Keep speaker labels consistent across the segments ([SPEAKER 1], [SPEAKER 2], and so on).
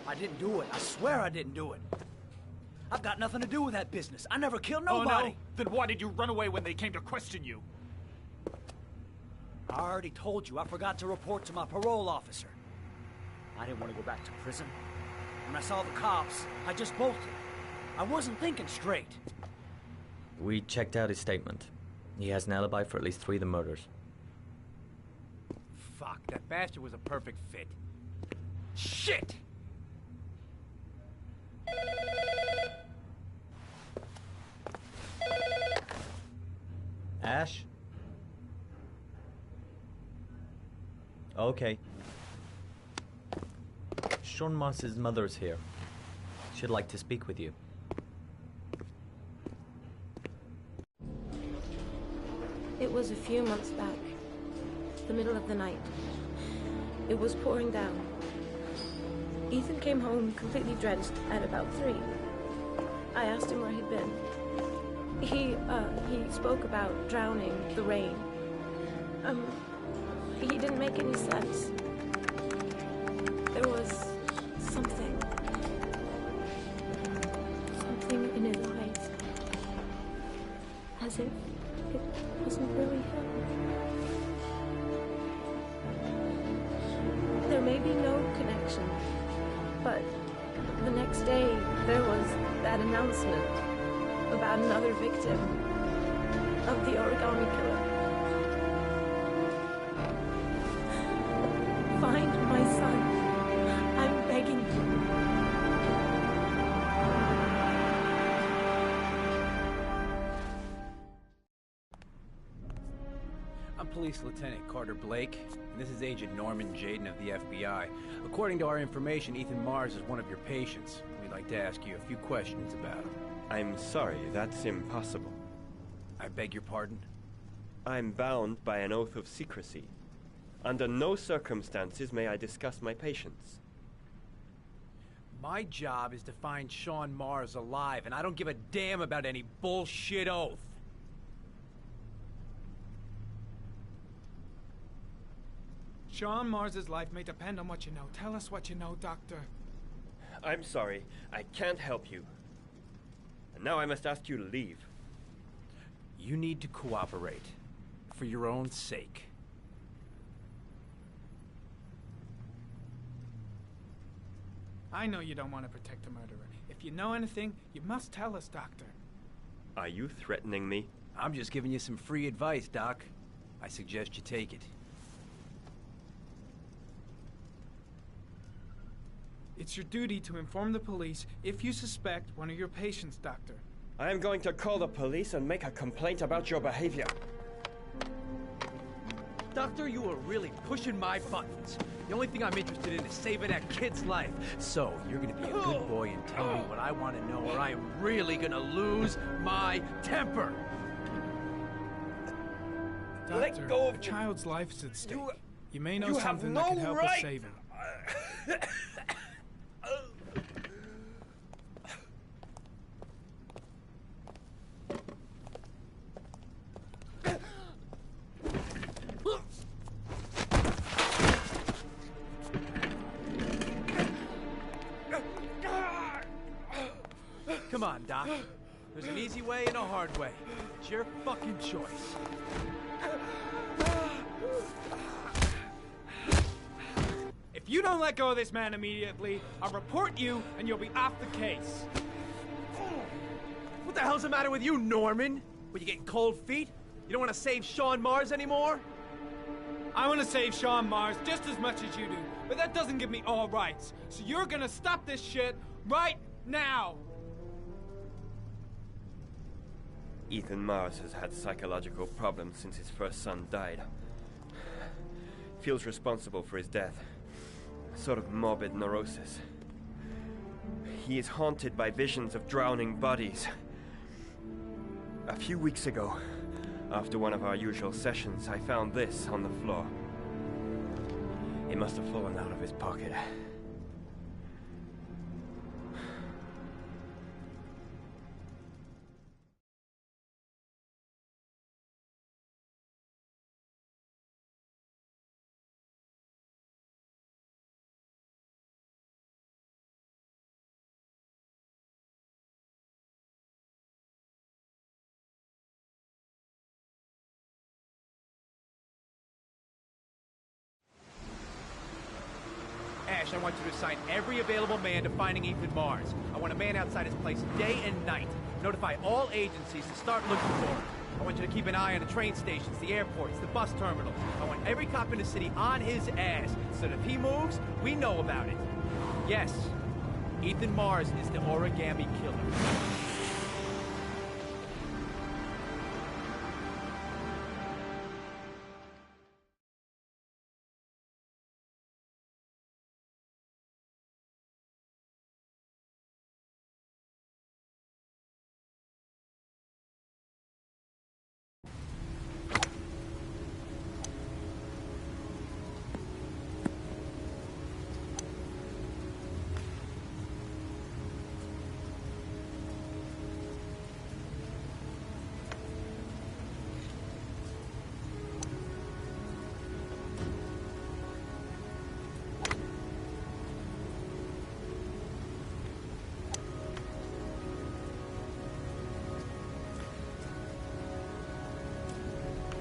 [SPEAKER 1] I didn't do it. I swear I didn't do it. I've got nothing to do with that business. I never killed nobody.
[SPEAKER 2] Oh, no? Then why did you run away when they came to question you?
[SPEAKER 1] I already told you I forgot to report to my parole officer. I didn't want to go back to prison. When I saw the cops, I just bolted. I wasn't thinking straight.
[SPEAKER 3] We checked out his statement. He has an alibi for at least 3 of the murders.
[SPEAKER 4] Fuck, that bastard was a perfect fit.
[SPEAKER 1] Shit!
[SPEAKER 3] Ash? Okay. Sean Mars's mother is here. She'd like to speak with you.
[SPEAKER 5] It was a few months back. The middle of the night. It was pouring down. Ethan came home completely drenched at about 3. I asked him where he'd been. He spoke about drowning, the rain. He didn't make any sense. There was something in his eyes. As if it wasn't really him. There may be no connection, but the next day there was that announcement about another victim of the origami killer. Find my son. I'm begging you.
[SPEAKER 4] I'm Police Lieutenant Carter Blake, and this is Agent Norman Jaden of the FBI. According to our information, Ethan Mars is one of your patients. We'd like to ask you a few questions about him.
[SPEAKER 6] I'm sorry, that's impossible.
[SPEAKER 4] I beg your pardon?
[SPEAKER 6] I'm bound by an oath of secrecy. Under no circumstances may I discuss my patients.
[SPEAKER 4] My job is to find Sean Mars alive, and I don't give a damn about any bullshit oath.
[SPEAKER 7] Sean Mars's life may depend on what you know. Tell us what you know, Doctor.
[SPEAKER 6] I'm sorry, I can't help you. And now I must ask you to leave.
[SPEAKER 4] You need to cooperate. For your own sake.
[SPEAKER 7] I know you don't want to protect a murderer. If you know anything, you must tell us, Doctor.
[SPEAKER 6] Are you threatening me?
[SPEAKER 4] I'm just giving you some free advice, Doc. I suggest you take it.
[SPEAKER 7] It's your duty to inform the police if you suspect one of your patients, Doctor.
[SPEAKER 6] I am going to call the police and make a complaint about your behavior.
[SPEAKER 1] Doctor, you are really pushing my buttons. The only thing I'm interested in is saving that kid's life. So, you're gonna be a good boy and tell me what I want to know, or I am really gonna lose my temper.
[SPEAKER 7] Doctor,
[SPEAKER 6] Let go of
[SPEAKER 7] a
[SPEAKER 6] me.
[SPEAKER 7] child's life is at stake. You may know
[SPEAKER 6] you have
[SPEAKER 7] something
[SPEAKER 6] no
[SPEAKER 7] that could help us
[SPEAKER 6] right.
[SPEAKER 7] save him.
[SPEAKER 1] Come on, Doc. There's an easy way and a hard way. It's your fucking choice.
[SPEAKER 7] If you don't let go of this man immediately, I'll report you and you'll be off the case.
[SPEAKER 1] What the hell's the matter with you, Norman? What, you getting cold feet? You don't want to save Sean Mars anymore?
[SPEAKER 7] I want to save Sean Mars just as much as you do, but that doesn't give me all rights. So you're gonna stop this shit right now.
[SPEAKER 6] Ethan Mars has had psychological problems since his first son died. Feels responsible for his death. A sort of morbid neurosis. He is haunted by visions of drowning bodies. A few weeks ago, after one of our usual sessions, I found this on the floor. It must have fallen out of his pocket.
[SPEAKER 1] cash, I want you to assign every available man to finding Ethan Mars. I want a man outside his place day and night. Notify all agencies to start looking for him. I want you to keep an eye on the train stations, the airports, the bus terminals. I want every cop in the city on his ass, so that if he moves, we know about it. Yes, Ethan Mars is the origami killer.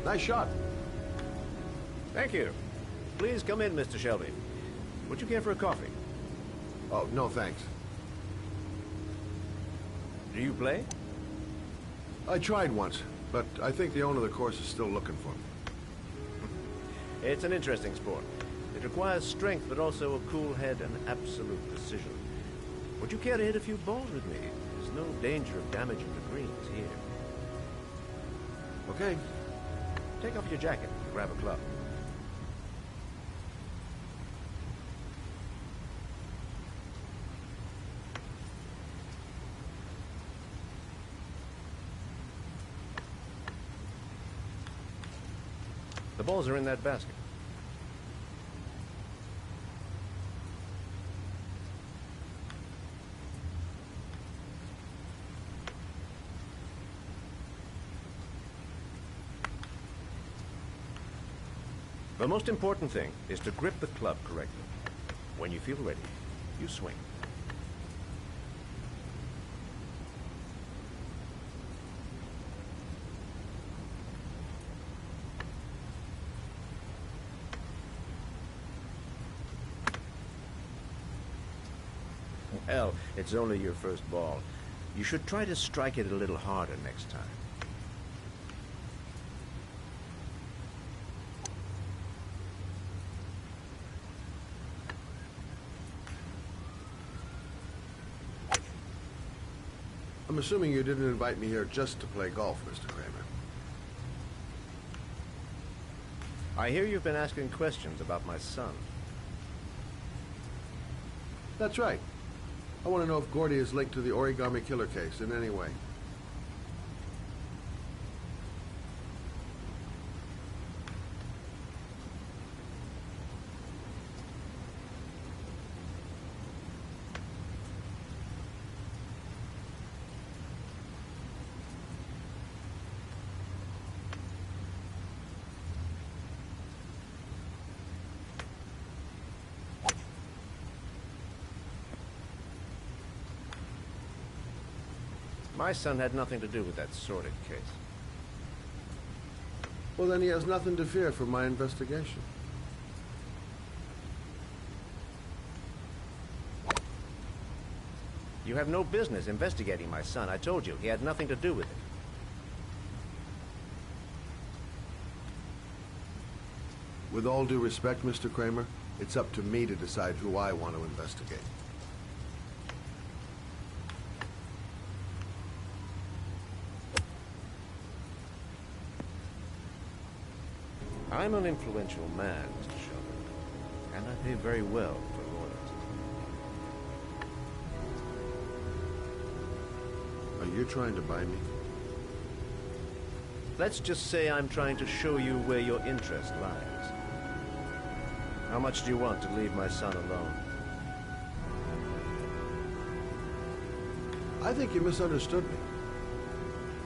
[SPEAKER 8] Nice shot.
[SPEAKER 9] Thank you. Please come in, Mr. Shelby. Would you care for a coffee?
[SPEAKER 8] Oh, no thanks.
[SPEAKER 9] Do you play?
[SPEAKER 8] I tried once, but I think the owner of the course is still looking for me.
[SPEAKER 9] It's an interesting sport. It requires strength, but also a cool head and absolute precision. Would you care to hit a few balls with me? There's no danger of damaging the greens here.
[SPEAKER 8] Okay.
[SPEAKER 9] Take off your jacket and grab a club. The balls are in that basket. The most important thing is to grip the club correctly. When you feel ready, you swing. Well, it's only your first ball. You should try to strike it a little harder next time.
[SPEAKER 8] I'm assuming you didn't invite me here just to play golf, Mr. Kramer.
[SPEAKER 9] I hear you've been asking questions about my son.
[SPEAKER 8] That's right. I want to know if Gordy is linked to the origami killer case in any way.
[SPEAKER 9] My son had nothing to do with that sordid case.
[SPEAKER 8] Well, then he has nothing to fear from my investigation.
[SPEAKER 9] You have no business investigating my son. I told you, he had nothing to do with it.
[SPEAKER 8] With all due respect, Mr. Kramer, it's up to me to decide who I want to investigate.
[SPEAKER 9] I'm an influential man, Mr. Shelby, and I pay very well for loyalty.
[SPEAKER 8] Are you trying to buy me?
[SPEAKER 9] Let's just say I'm trying to show you where your interest lies. How much do you want to leave my son alone?
[SPEAKER 8] I think you misunderstood me.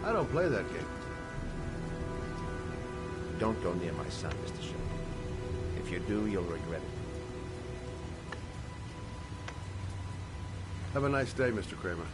[SPEAKER 8] I don't play that game.
[SPEAKER 9] Don't go near my son, Mr. Shelby. If you do, you'll regret it.
[SPEAKER 8] Have a nice day, Mr. Kramer.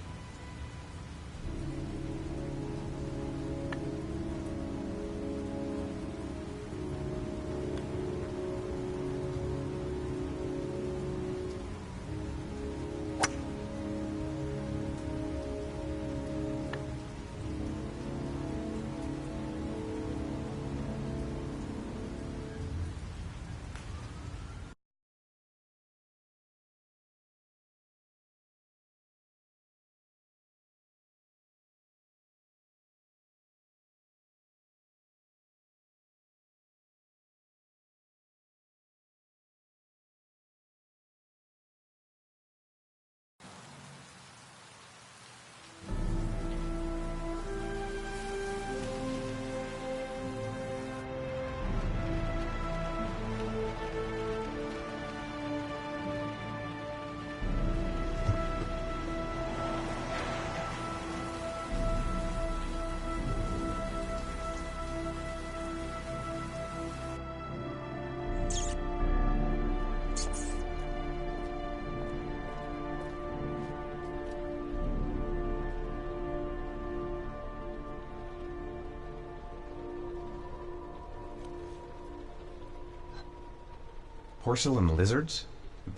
[SPEAKER 10] porcelain lizards?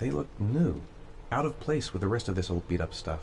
[SPEAKER 10] They look new, out of place with the rest of this old beat-up stuff.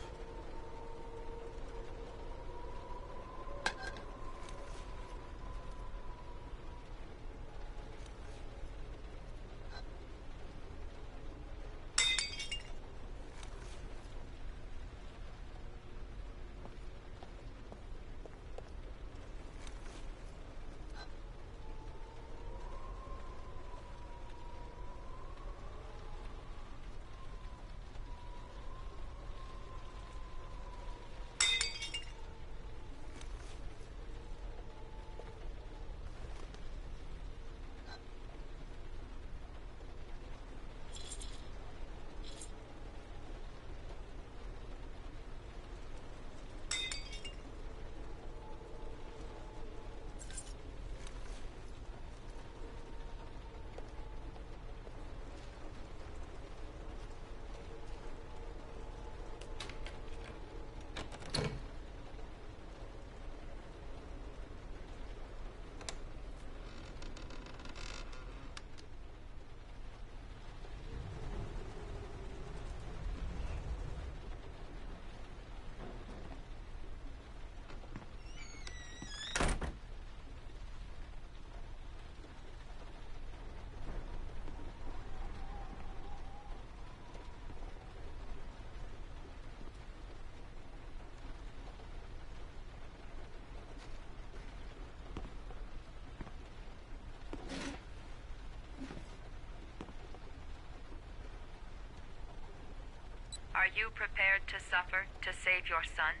[SPEAKER 11] Are you prepared to suffer to save your son?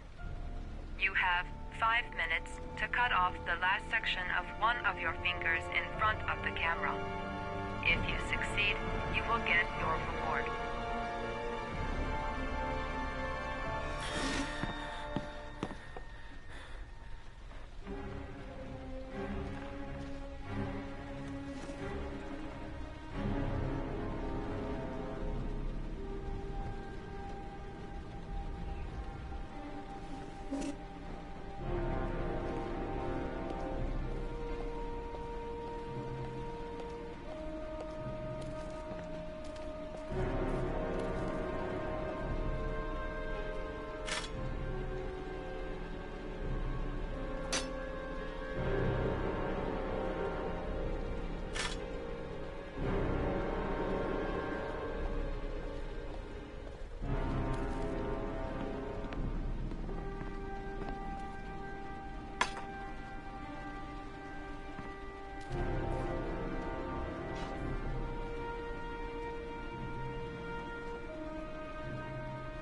[SPEAKER 11] You have 5 minutes to cut off the last section of one of your fingers in front of the camera. If you succeed, you will get your reward.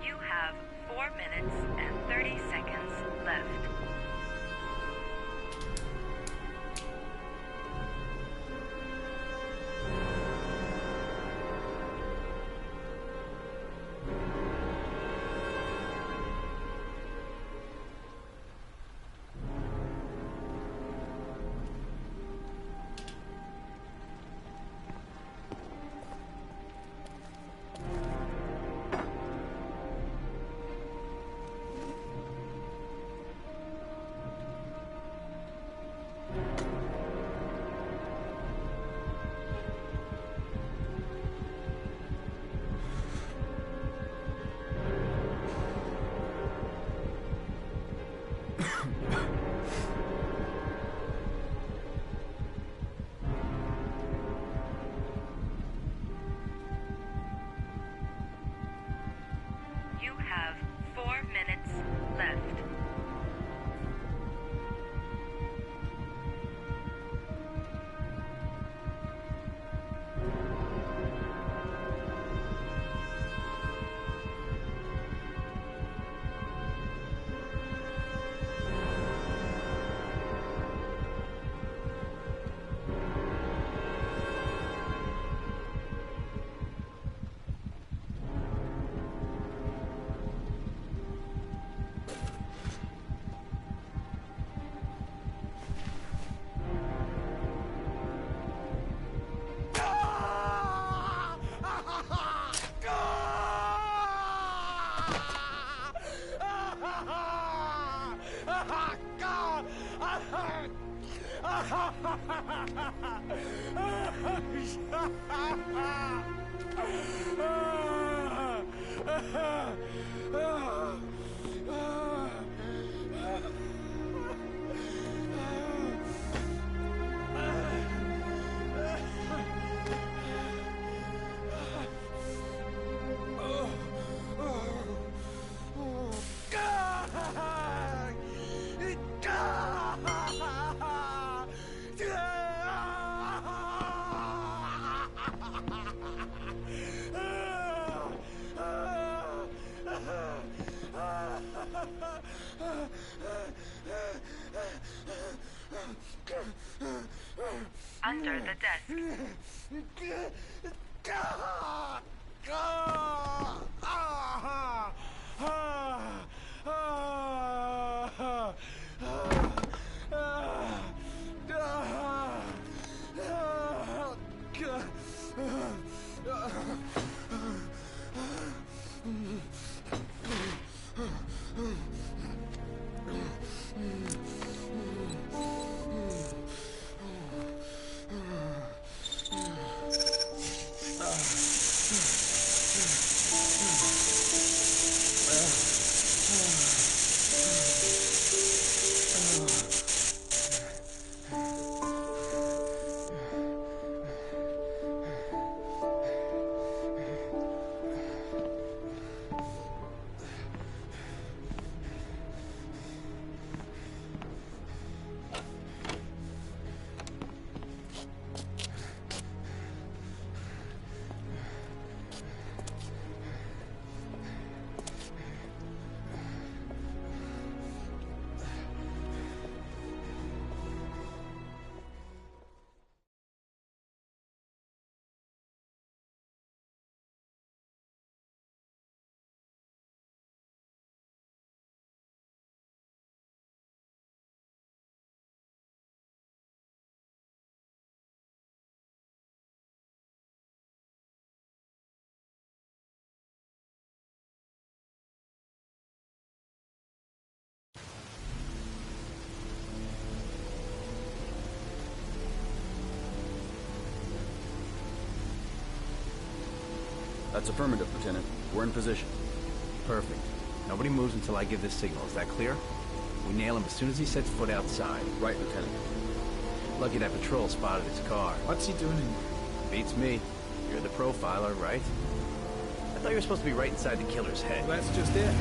[SPEAKER 11] You have 4 minutes and 30 seconds left. Under the desk.
[SPEAKER 12] That's affirmative, Lieutenant. We're in position.
[SPEAKER 4] Perfect. Nobody moves until I give the signal. Is that clear? We nail him as soon as he sets foot outside.
[SPEAKER 12] Right, Lieutenant.
[SPEAKER 4] Lucky that patrol spotted his car.
[SPEAKER 7] What's he doing in
[SPEAKER 4] Beats me. You're the profiler, right? I thought you were supposed to be right inside the killer's head.
[SPEAKER 7] Well, that's just it.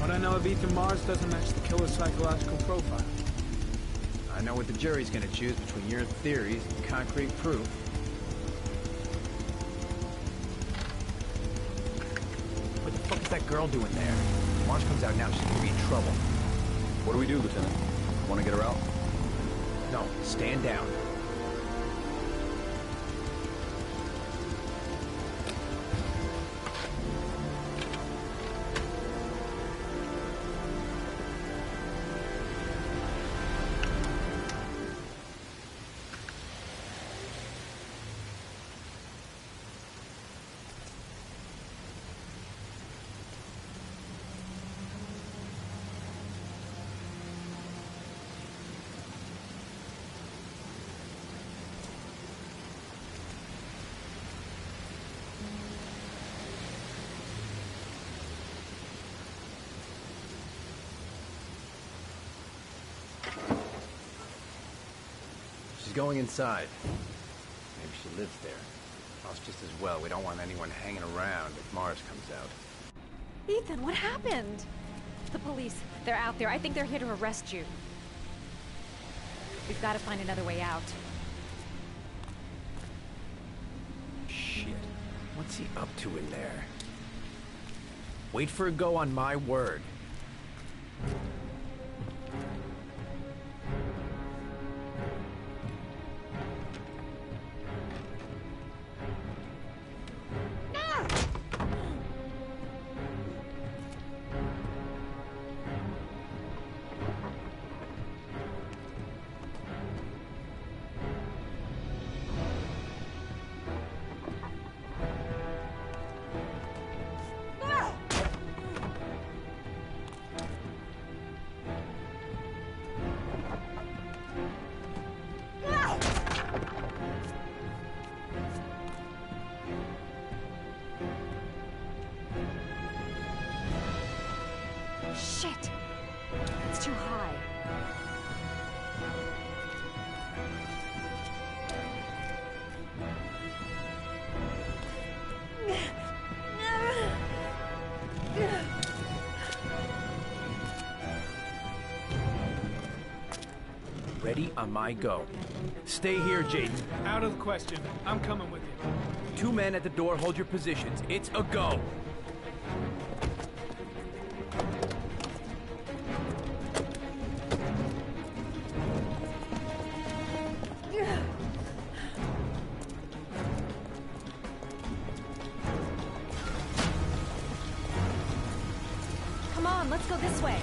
[SPEAKER 7] What I know of Ethan Mars doesn't match the killer's psychological profile.
[SPEAKER 4] I know what the jury's gonna choose between your theories and concrete proof. What the fuck is that girl doing there? If Mars comes out now, she's gonna be in trouble.
[SPEAKER 12] What do we do, Lieutenant? Want to get her out?
[SPEAKER 4] No, stand down. She's going inside. Maybe she lives there. Well, it's just as well. We don't want anyone hanging around if Mars comes out.
[SPEAKER 13] Ethan, what happened? The police. They're out there. I think they're here to arrest you. We've got to find another way out.
[SPEAKER 4] Shit. What's he up to in there? Wait for a go on my word.
[SPEAKER 13] Shit! It's too high.
[SPEAKER 4] Ready on my go. Stay here, Jaden.
[SPEAKER 7] Out of the question. I'm coming with you.
[SPEAKER 4] 2 men at the door, hold your positions. It's a go.
[SPEAKER 13] Come on, let's go this way.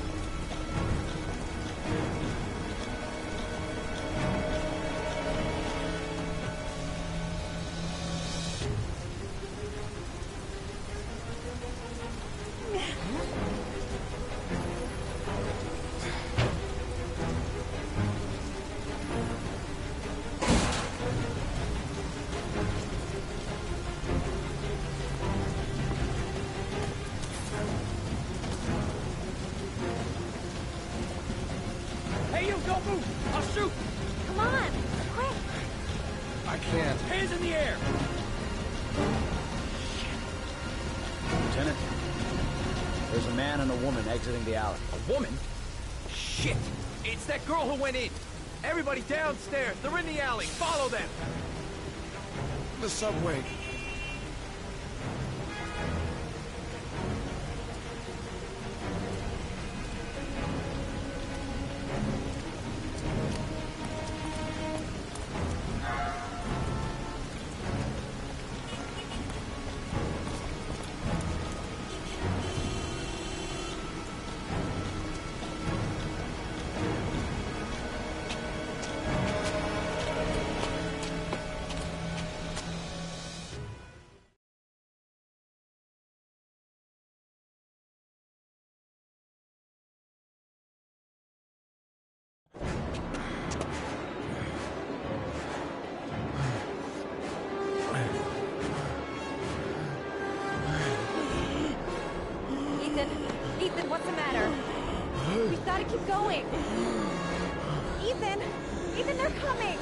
[SPEAKER 1] Hey, you, don't move! I'll shoot!
[SPEAKER 13] Come on, quick!
[SPEAKER 1] I can't. Hands in the air!
[SPEAKER 12] Lieutenant, there's a man and a woman exiting the alley.
[SPEAKER 4] A woman? Shit! It's that girl who went in! Everybody downstairs! They're in the alley! Follow them!
[SPEAKER 8] The subway.
[SPEAKER 13] Ethan, what's the matter? We've got to keep going. Ethan, they're coming.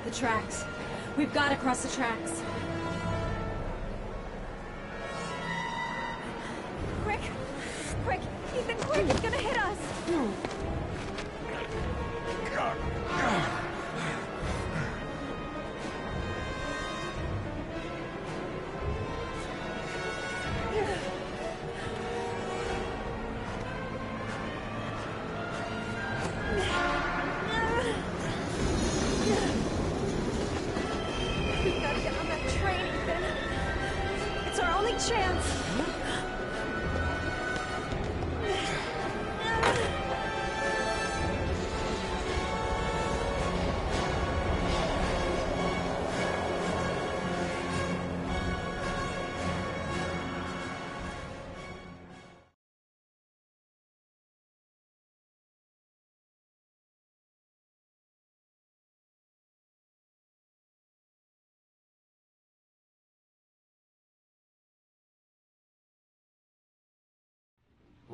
[SPEAKER 13] The tracks. We've got to cross the tracks. Quick! Quick! Ethan, quick! It's gonna hit us!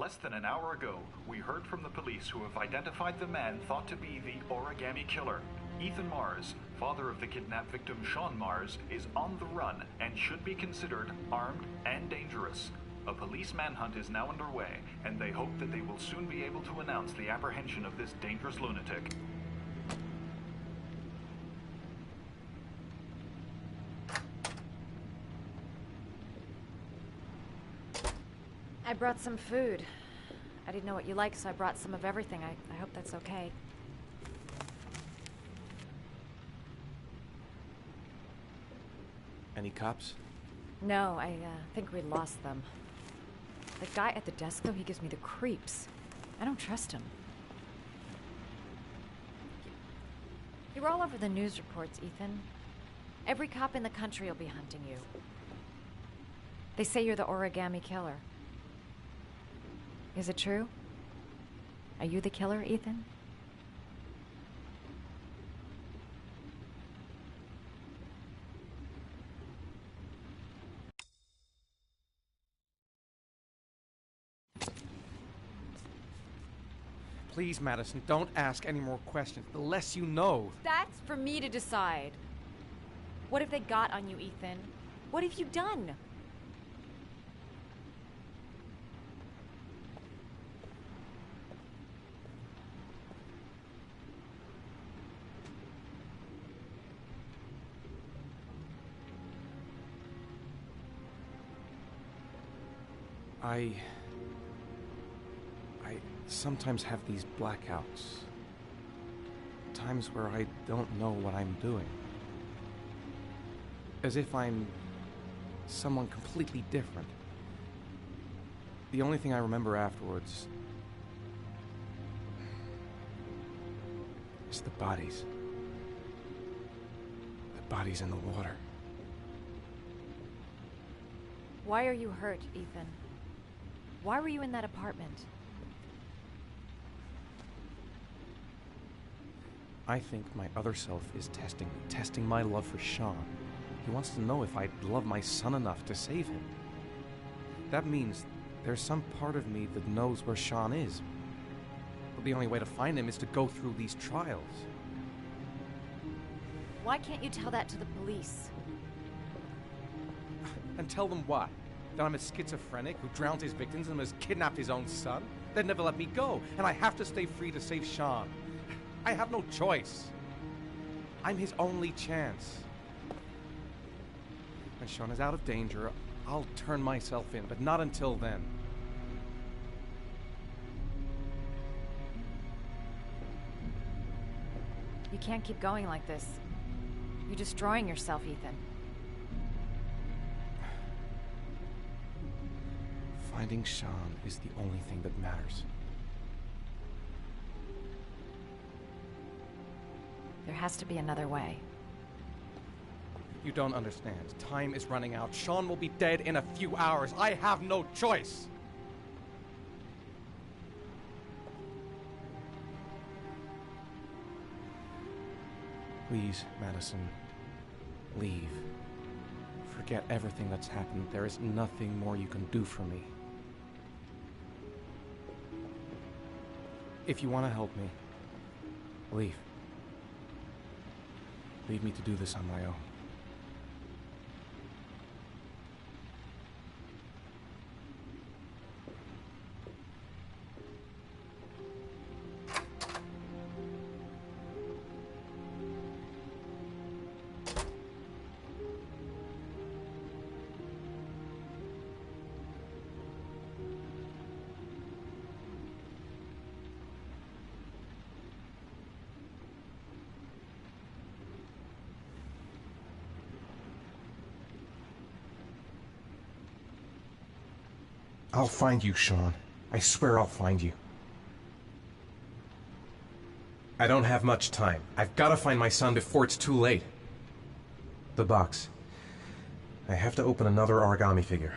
[SPEAKER 14] Less than an hour ago, we heard from the police who have identified the man thought to be the origami killer. Ethan Mars, father of the kidnapped victim Sean Mars, is on the run and should be considered armed and dangerous. A police manhunt is now underway, and they hope that they will soon be able to announce the apprehension of this dangerous lunatic.
[SPEAKER 13] I brought some food. I didn't know what you liked, so I brought some of everything. I hope that's okay.
[SPEAKER 10] Any cops?
[SPEAKER 13] No, I think we lost them. The guy at the desk, though, he gives me the creeps. I don't trust him. You're all over the news reports, Ethan. Every cop in the country will be hunting you. They say you're the origami killer. Is it true? Are you the killer, Ethan?
[SPEAKER 4] Please, Madison, don't ask any more questions. The less you know.
[SPEAKER 13] That's for me to decide. What if they got on you, Ethan? What have you done?
[SPEAKER 10] I sometimes have these blackouts. Times where I don't know what I'm doing. As if I'm someone completely different. The only thing I remember afterwards is the bodies. The bodies in the water.
[SPEAKER 13] Why are you hurt, Ethan? Why were you in that apartment?
[SPEAKER 10] I think my other self is testing my love for Sean. He wants to know if I love my son enough to save him. That means there's some part of me that knows where Sean is. But the only way to find him is to go through these trials.
[SPEAKER 13] Why can't you tell that to the police?
[SPEAKER 4] And tell them what? That I'm a schizophrenic who drowned his victims and has kidnapped his own son? They'd never let me go, and I have to stay free to save Sean. I have no choice. I'm his only chance. When Sean is out of danger, I'll turn myself in, but not until then.
[SPEAKER 13] You can't keep going like this. You're destroying yourself, Ethan.
[SPEAKER 10] Finding Sean is the only thing that matters.
[SPEAKER 13] There has to be another way.
[SPEAKER 4] You don't understand. Time is running out. Sean will be dead in a few hours. I have no choice.
[SPEAKER 10] Please, Madison, leave. Forget everything that's happened. There is nothing more you can do for me. If you want to help me, leave. Leave me to do this on my own. I'll find you, Sean. I swear I'll find you. I don't have much time. I've got to find my son before it's too late. The box. I have to open another origami figure.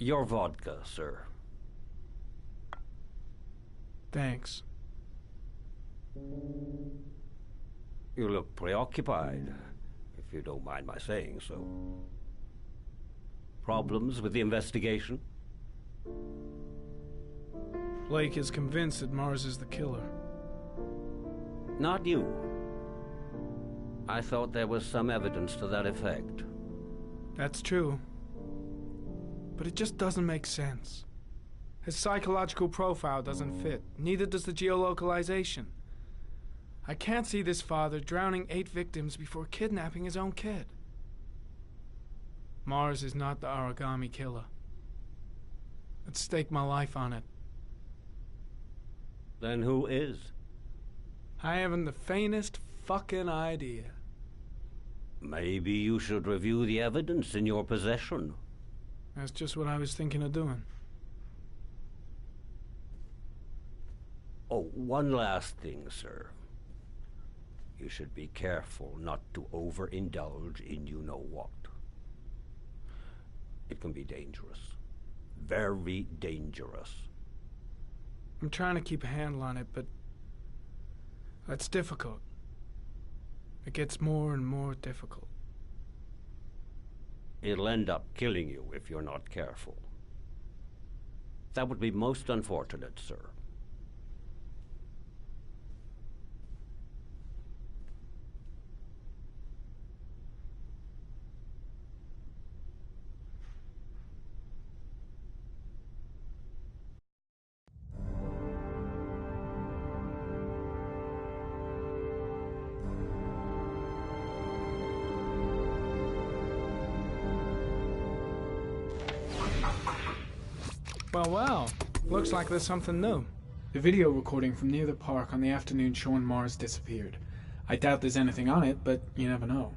[SPEAKER 15] Your vodka, sir.
[SPEAKER 7] Thanks.
[SPEAKER 15] You look preoccupied, if you don't mind my saying so. Problems with the investigation?
[SPEAKER 7] Blake is convinced that Mars is the killer.
[SPEAKER 15] Not you. I thought there was some evidence to that effect.
[SPEAKER 7] That's true. But it just doesn't make sense. His psychological profile doesn't fit. Neither does the geolocalization. I can't see this father drowning 8 victims before kidnapping his own kid. Mars is not the origami killer. I'd stake my life on it.
[SPEAKER 15] Then who is?
[SPEAKER 7] I haven't the faintest fucking idea.
[SPEAKER 15] Maybe you should review the evidence in your possession.
[SPEAKER 7] That's just what I was thinking of doing.
[SPEAKER 15] Oh, one last thing, sir. You should be careful not to overindulge in you-know-what. It can be dangerous. Very dangerous.
[SPEAKER 7] I'm trying to keep a handle on it, but that's difficult. It gets more and more difficult.
[SPEAKER 15] It'll end up killing you if you're not careful. That would be most unfortunate, sir.
[SPEAKER 7] Well, looks like there's something new. The video recording from near the park on the afternoon Sean Mars disappeared. I doubt there's anything on it, but you never know.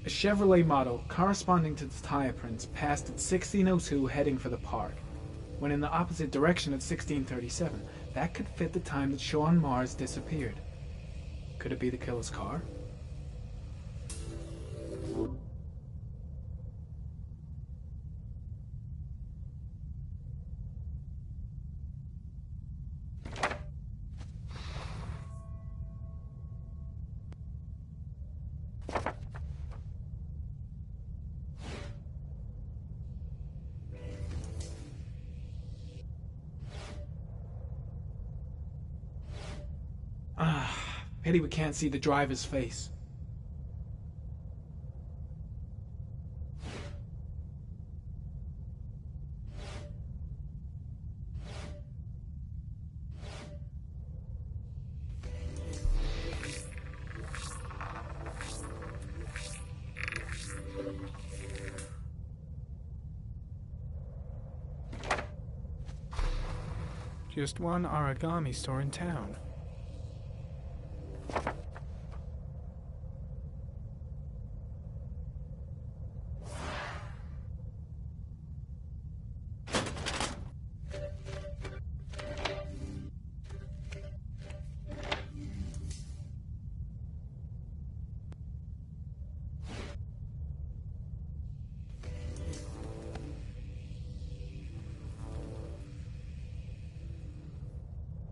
[SPEAKER 7] A Chevrolet model corresponding to the tire prints passed at 16:02 heading for the park. When in the opposite direction at 16:37, that could fit the time that Sean Mars disappeared. Could it be the killer's car? Pity we can't see the driver's face. Just one origami store in town.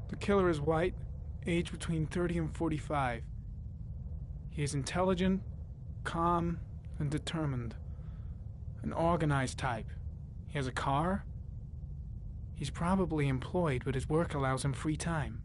[SPEAKER 7] The killer is white, aged between 30 and 45. He is intelligent, calm, and determined. An organized type. He has a car, He's probably employed, but his work allows him free time.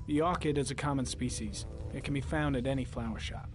[SPEAKER 7] The orchid is a common species. It can be found at any flower shop.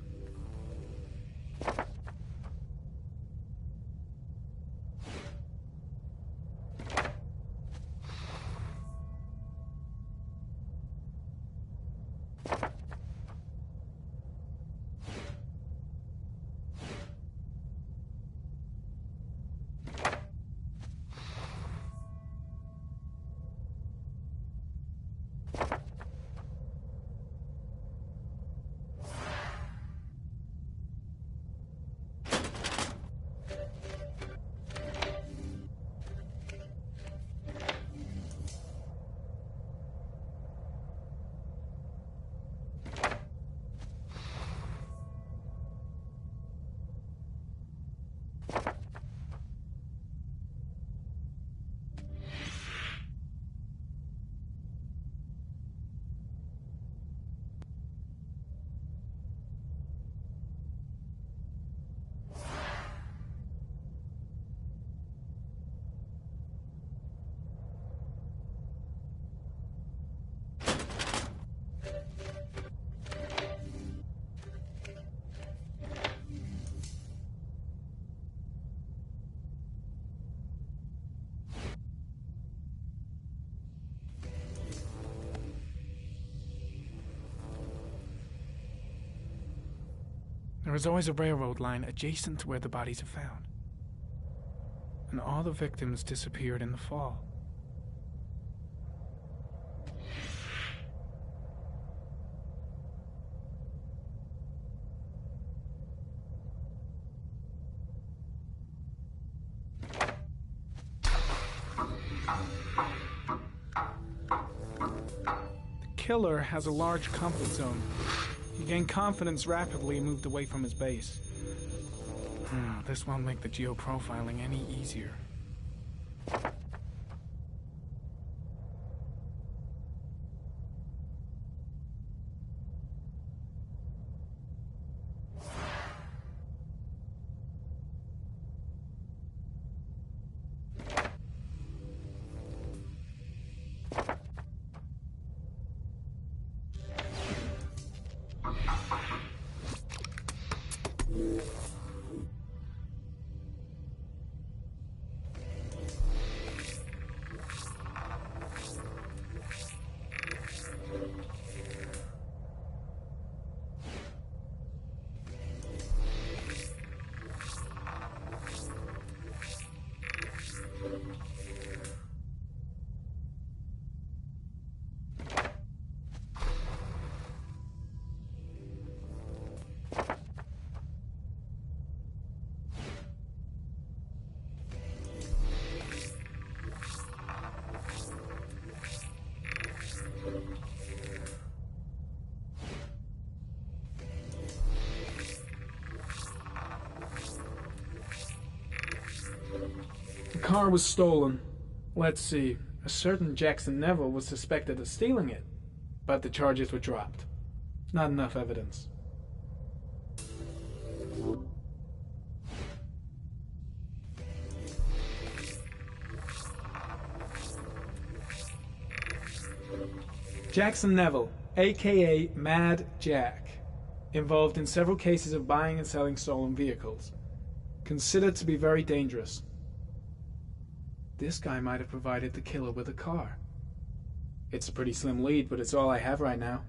[SPEAKER 7] There is always a railroad line adjacent to where the bodies are found. And all the victims disappeared in the fall. The killer has a large comfort zone. He gained confidence rapidly and moved away from his base. This won't make the geoprofiling any easier. The car was stolen. Let's see. A certain Jackson Neville was suspected of stealing it, but the charges were dropped. Not enough evidence. Jackson Neville, aka Mad Jack, involved in several cases of buying and selling stolen vehicles. Considered to be very dangerous. This guy might have provided the killer with a car. It's a pretty slim lead, but it's all I have right now.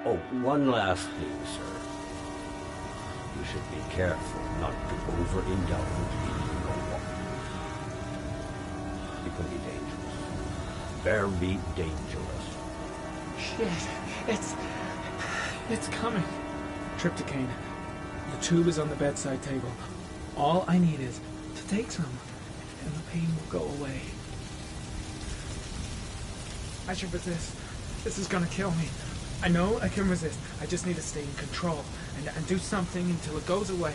[SPEAKER 15] Oh, one last thing, sir. You should be careful not to overindulge in your wine. It can be dangerous. Very dangerous.
[SPEAKER 7] Shit, it's coming. Trypticane. The tube is on the bedside table. All I need is to take some, and the pain will go away. I should resist. This is gonna kill me. I know I can resist. I just need to stay in control and do something until it goes away.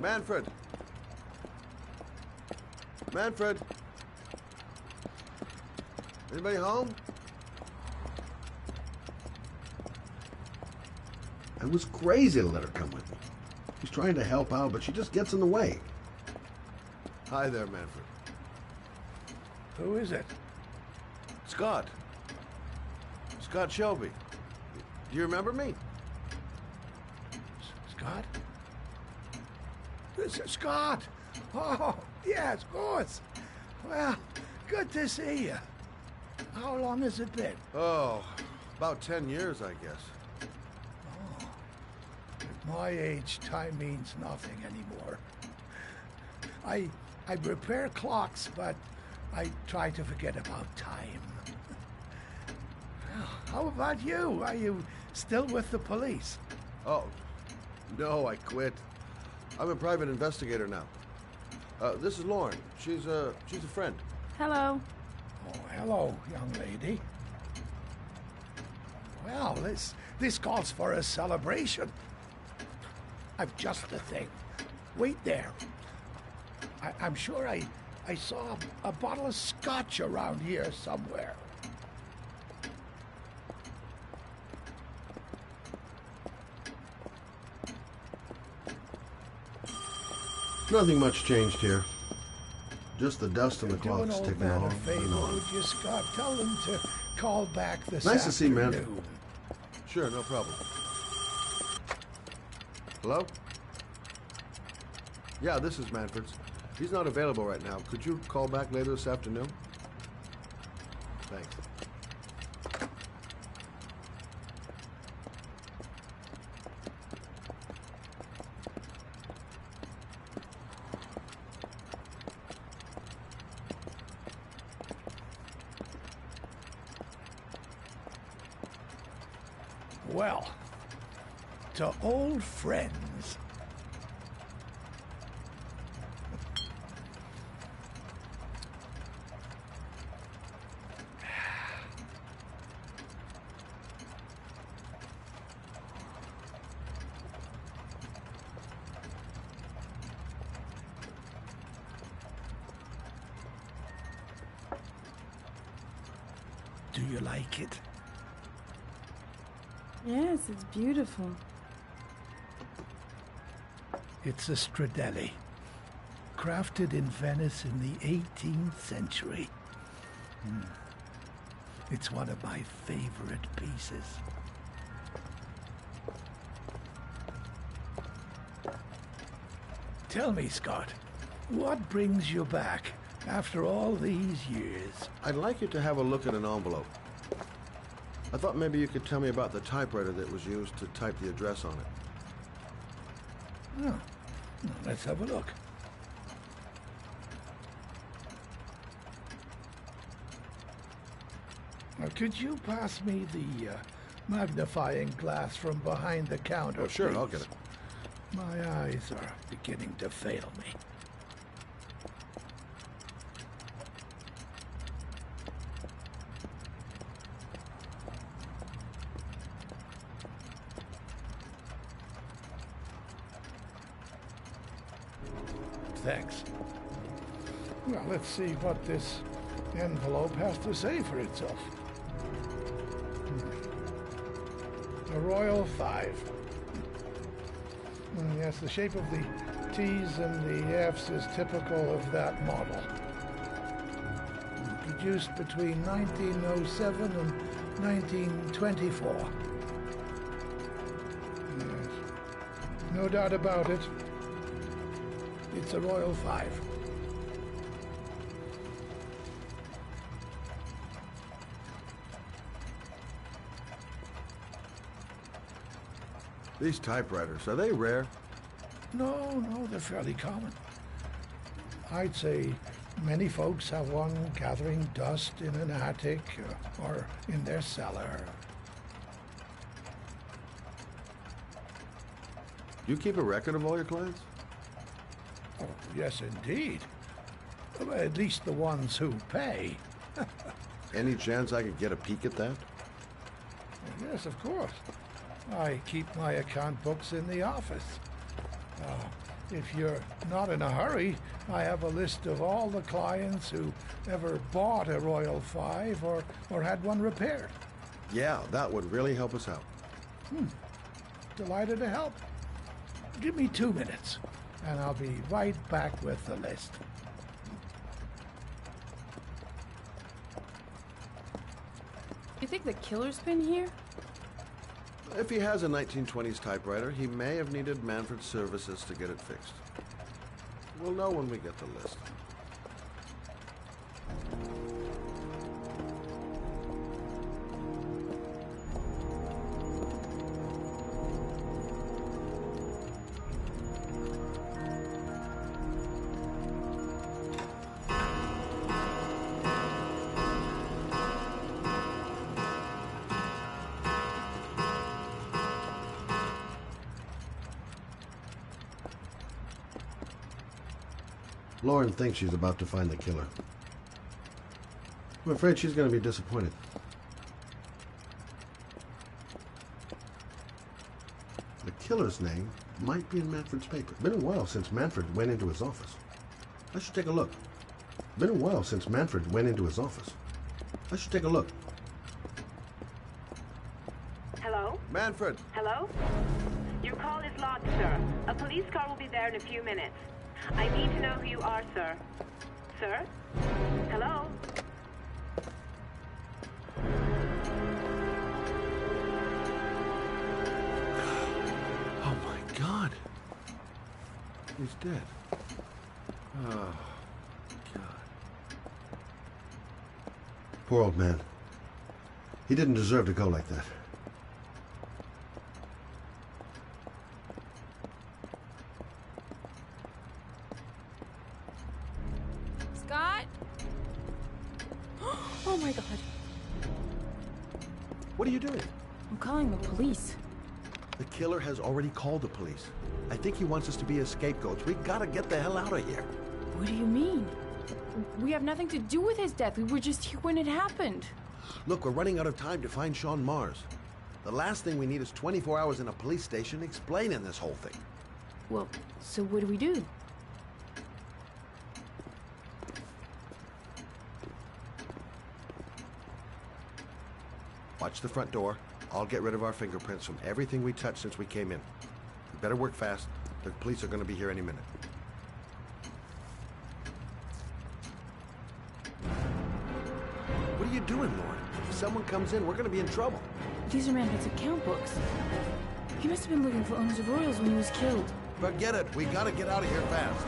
[SPEAKER 8] Manfred! Manfred! Anybody home? I was crazy to let her come with me. She's trying to help out, but she just gets in the way. Hi there, Manfred.
[SPEAKER 16] Who is it?
[SPEAKER 8] Scott. Scott Shelby. Do you remember me?
[SPEAKER 16] Scott? This is Scott. Oh, yes, of course. Well, good to see you. How long has it been?
[SPEAKER 8] Oh, about 10 years, I guess.
[SPEAKER 16] Oh, at my age, time means nothing anymore. I repair clocks, but I try to forget about time. Well, how about you? Are you still with the police?
[SPEAKER 8] Oh, no, I quit. I'm a private investigator now. This is Lauren. She's a friend.
[SPEAKER 17] Hello.
[SPEAKER 16] Oh, hello, young lady. Well, this calls for a celebration. I've just the thing. Wait there. I'm sure I saw a bottle of scotch around here somewhere.
[SPEAKER 8] Nothing much changed here. Just the dust on the clock's
[SPEAKER 16] Do an old
[SPEAKER 8] ticking
[SPEAKER 16] man
[SPEAKER 8] on
[SPEAKER 16] a favor,
[SPEAKER 8] and on.
[SPEAKER 16] would you, Scott? Tell them to call back this
[SPEAKER 8] Nice to see you,
[SPEAKER 16] afternoon.
[SPEAKER 8] man. Sure, no problem. Hello? Yeah, this is Manfred's. He's not available right now. Could you call back later this afternoon? Thanks.
[SPEAKER 16] Well, to old friends. Do you like it?
[SPEAKER 17] Yes, it's beautiful.
[SPEAKER 16] It's a Stradelli, crafted in Venice in the 18th century. It's one of my favorite pieces. Tell me, Scott, what brings you back after all these years?
[SPEAKER 8] I'd like you to have a look at an envelope. I thought maybe you could tell me about the typewriter that was used to type the address on it.
[SPEAKER 16] Oh, let's have a look. Now, could you pass me the magnifying glass from behind the counter,
[SPEAKER 8] Oh, sure,
[SPEAKER 16] please?
[SPEAKER 8] I'll get it.
[SPEAKER 16] My eyes are beginning to fail me. Thanks. Well, let's see what this envelope has to say for itself. A Royal 5. Yes, the shape of the T's and the F's is typical of that model. Produced between 1907 and 1924. Yes. No doubt about it. It's a Royal 5.
[SPEAKER 8] These typewriters, are they rare?
[SPEAKER 16] No, they're fairly common. I'd say many folks have one gathering dust in an attic or in their cellar.
[SPEAKER 8] You keep a record of all your clients?
[SPEAKER 16] Oh, yes, indeed. At least the ones who pay.
[SPEAKER 8] Any chance I could get a peek at that?
[SPEAKER 16] Yes, of course. I keep my account books in the office. If you're not in a hurry, I have a list of all the clients who ever bought a Royal 5 or had one repaired.
[SPEAKER 8] Yeah, that would really help us out.
[SPEAKER 16] Delighted to help. Give me 2 minutes, and I'll be right back with the list.
[SPEAKER 17] You think the killer's been here?
[SPEAKER 8] If he has a 1920s typewriter, he may have needed Manfred's services to get it fixed. We'll know when we get the list. Lauren thinks she's about to find the killer. I'm afraid she's going to be disappointed. The killer's name might be in Manfred's paper. Been a while since Manfred went into his office. I should take a look. Been a while since Manfred went into his office. I should take a look.
[SPEAKER 18] Hello?
[SPEAKER 8] Manfred!
[SPEAKER 18] Hello? Your call is logged, sir. A police car will be there in a few minutes. I need to know who you are, sir. Sir? Hello?
[SPEAKER 8] Oh my God! He's dead. Oh, God. Poor old man. He didn't deserve to go like that.
[SPEAKER 17] Scott? Oh my god.
[SPEAKER 8] What are you doing?
[SPEAKER 17] I'm calling the police.
[SPEAKER 8] The killer has already called the police. I think he wants us to be his scapegoats. We gotta get the hell out of here.
[SPEAKER 17] What do you mean? We have nothing to do with his death. We were just here when it happened.
[SPEAKER 8] Look, we're running out of time to find Sean Mars. The last thing we need is 24 hours in a police station explaining this whole thing.
[SPEAKER 17] Well, so what do we do?
[SPEAKER 8] Watch the front door. I'll get rid of our fingerprints from everything we touched since we came in. We better work fast. The police are going to be here any minute. What are you doing, Lauren? If someone comes in, we're going to be in trouble.
[SPEAKER 17] These are Manfred's account books. He must have been looking for owners of Royals when he was killed.
[SPEAKER 8] Forget it. We got to get out of here fast.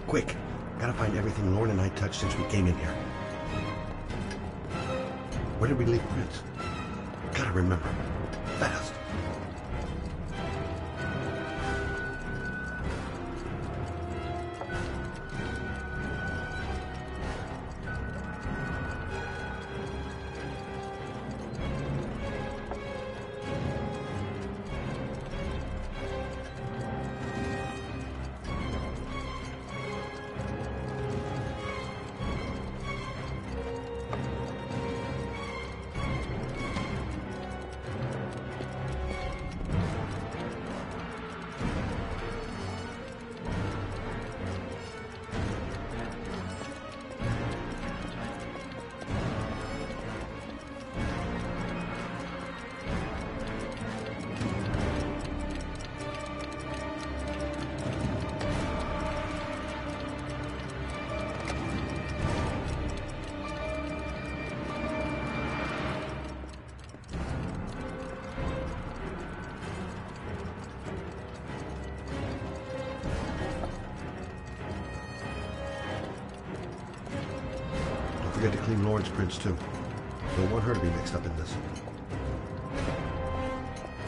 [SPEAKER 8] Quick. Gotta find everything Lauren and I touched since we came in here. Where did we leave prints? Gotta remember. Fast. Forget to clean Lauren's prints, too. Don't want her to be mixed up in this.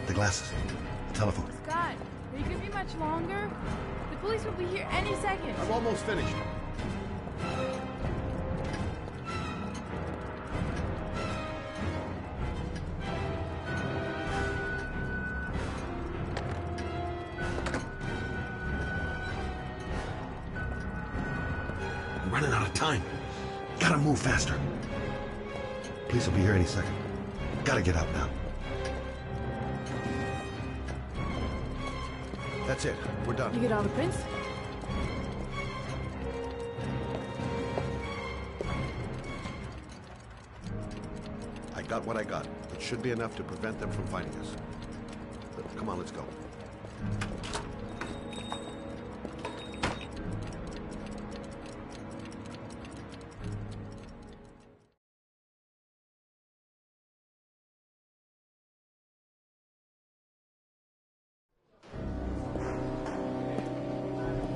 [SPEAKER 8] The glasses. The telephone.
[SPEAKER 17] Scott, are you gonna be much longer? The police will be here any second.
[SPEAKER 8] I'm almost finished. I'm running out of time. Gotta move faster. Police will be here any second. Gotta get out now. That's it. We're done.
[SPEAKER 17] You get all the prints?
[SPEAKER 8] I got what I got. It should be enough to prevent them from finding us. But come on, let's go.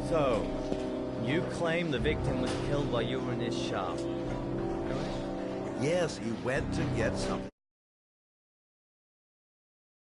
[SPEAKER 3] So, you claim the victim was killed while you were in his shop?
[SPEAKER 8] Yes, he went to get something.